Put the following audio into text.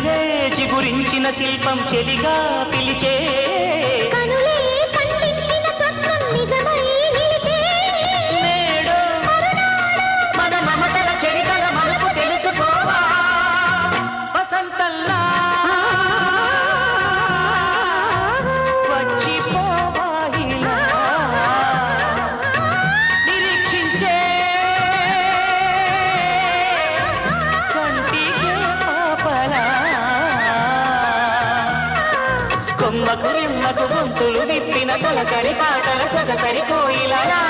చిన్నదే చిగురించిన శిల్పం చెలిగా పిలిచే మన మమతల చరితల మనకు తెలుసుకోవా వసంతల్లా వచ్చిపోవాయిలా నిరీక్షించే కంటికే పాపలా కొమ్మకు నిమ్మకు గొంతులు విప్పిన తొలకరి పాటల సొగసరి కోయిలలా